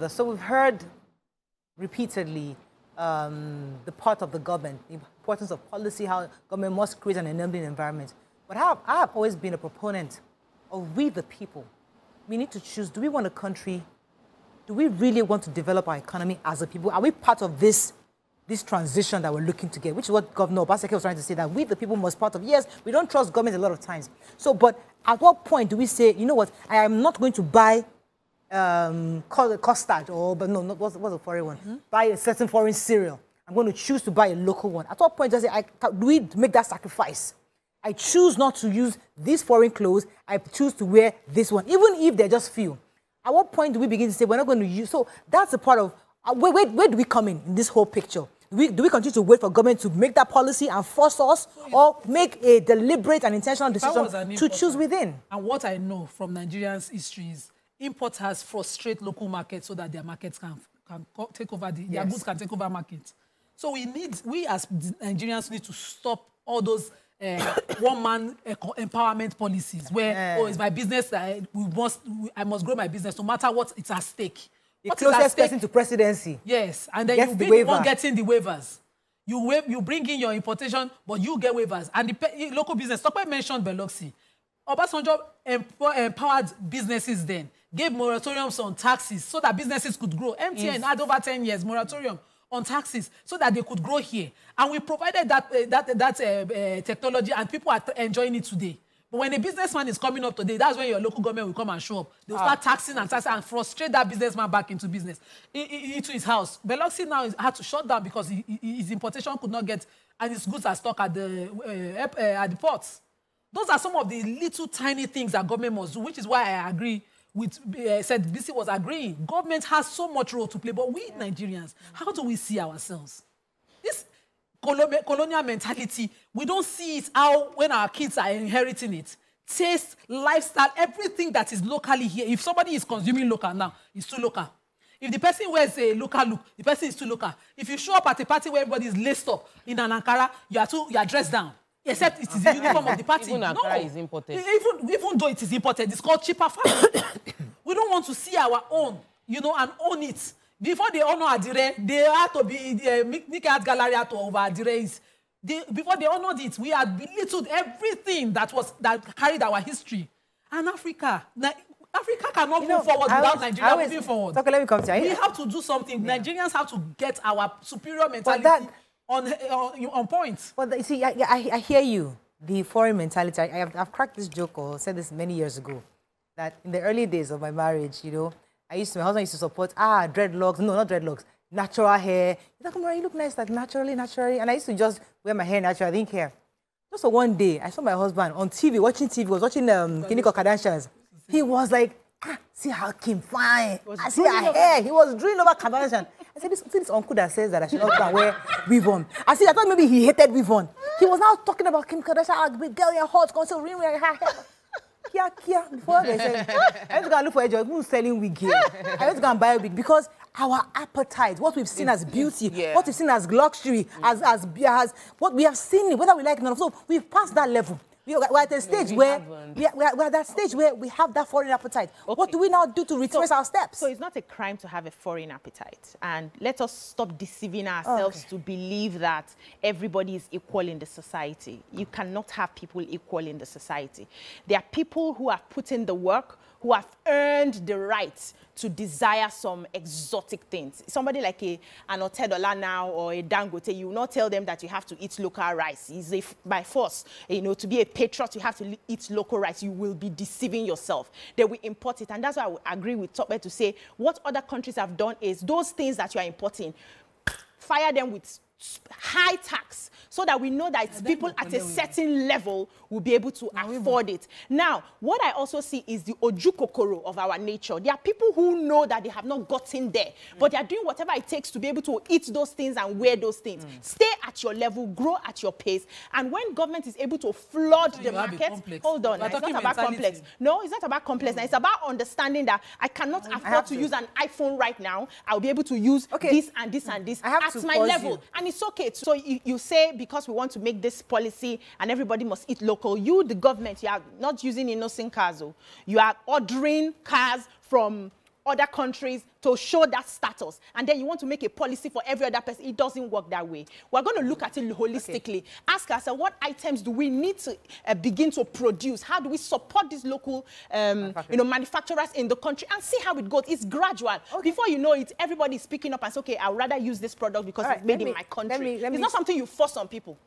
So we've heard repeatedly the part of the government, the importance of policy, how government must create an enabling environment. But I have always been a proponent of we the people. We need to choose, do we want a country, do we really want to develop our economy as a people? Are we part of this transition that we're looking to get, which is what Governor Obaseki was trying to say, that we the people must part of. Yes, we don't trust government a lot of times. So, but at what point do we say, you know what, I am not going to buy custard or, but no, not, what's a foreign one? Buy a certain foreign cereal. I'm going to choose to buy a local one. At what point does it, do we make that sacrifice? I choose not to use these foreign clothes. I choose to wear this one, even if they're just few. At what point do we begin to say we're not going to use? So that's a part of, where do we come in this whole picture? Do we continue to wait for government to make that policy and force us, or make a deliberate and intentional decision to choose within? And what I know from Nigerians' history is importers frustrate local markets so that their markets can take over, their goods can take over markets. So we as Nigerians need to stop all those one-man empowerment policies where, oh, it's my business, I must grow my business no matter what it's at stake. The closest person to presidency. Yes, and then you be the one getting the waivers. You bring in your importation, but you get waivers. And the local business, Tokwe mentioned Biloxi. Obasanjo empowered businesses then, gave moratoriums on taxes so that businesses could grow. MTN had over 10 years moratorium on taxes so that they could grow here. And we provided that technology, and people are enjoying it today. But when a businessman is coming up today, that's when your local government will come and show up. They'll start taxing and frustrate that businessman back into business, into his house. Biloxi now had to shut down because his importation could not get, and his goods are stuck at the ports. Those are some of the little tiny things that government must do, which is why I agree with, said BC was agreeing. Government has so much role to play, but we Nigerians, how do we see ourselves? This colonial mentality, we don't see it out when our kids are inheriting it. Taste, lifestyle, everything that is locally here. If somebody is consuming local now, it's too local. If the person wears a local look, the person is too local. If you show up at a party where everybody is laced up in an Ankara, you are dressed down. Except it is the uniform of the party. Even Ankara is imported. Even though it is imported, it's called cheaper fashion. We don't want to see our own, and own it. Before they honor Adire, they had to be Nikkei Art Gallery to over Adire's. Before they honored it, we had belittled everything that carried our history. And Africa cannot move forward without Nigeria moving forward. Okay, let me come to you. We have to do something. Yeah. Nigerians have to get our superior mentality on point. Well, you see, I hear you. The foreign mentality. I've cracked this joke or said this many years ago, that in the early days of my marriage, my husband used to support dreadlocks. No, not dreadlocks. Natural hair. He's like, Mara, you look nice, like naturally. And I used to just wear my hair naturally. I didn't care. Just for one day, I saw my husband on TV, watching TV. Was watching Clinical Kardashians. He was like, see how Kim fine. I see her hair. He was drooling over Kardashian. I said, this uncle that says that I should not go and wear weave on. I thought maybe he hated weave on. He was now talking about Kim Kardashian. Big girl, you're hot. Going to ring her hair. Kia. Before they said, I went to go and look for a job. Who's selling wig here? I went to go and buy a wig because our appetite, what we've seen as beauty, what we've seen as luxury, as what we have seen, whether we like it or not. So we've passed that level. We're at a stage we're at that stage where we have that foreign appetite. Okay. What do we now do to retrace our steps? So it's not a crime to have a foreign appetite. And let us stop deceiving ourselves to believe that everybody is equal in the society. You cannot have people equal in the society. There are people who have put in the work, who have earned the right to desire some exotic things. Somebody like an Otedola now or a Dangote, you will not tell them that you have to eat local rice. It's by force. To be a patriot, you have to eat local rice. You will be deceiving yourself. They will import it. And that's why I would agree with Tokwe to say what other countries have done is those things that you are importing, fire them with high tax so that we know that it's people at a certain level will be able to afford it. Now, what I also see is the ojukokoro of our nature. There are people who know that they have not gotten there, but they are doing whatever it takes to be able to eat those things and wear those things. Stay at your level, grow at your pace, and when government is able to flood the market, hold on, it's not about complex. No, it's not about complex. Now, it's about understanding that I cannot afford to use an iPhone right now. I'll be able to use this and this and this at my level. And it's okay. So you say because we want to make this policy and everybody must eat local, you, the government, you are not using innocent cars. You are ordering cars from other countries to show that status, and then you want to make a policy for every other person. It doesn't work that way. We're going to look at it holistically. Okay. Ask ourselves, what items do we need to begin to produce? How do we support these local manufacturers in the country, and see how it goes? It's gradual. Okay. Before you know it, everybody is picking up and say, okay, I'd rather use this product because it's made in my country. It's not something you force on people.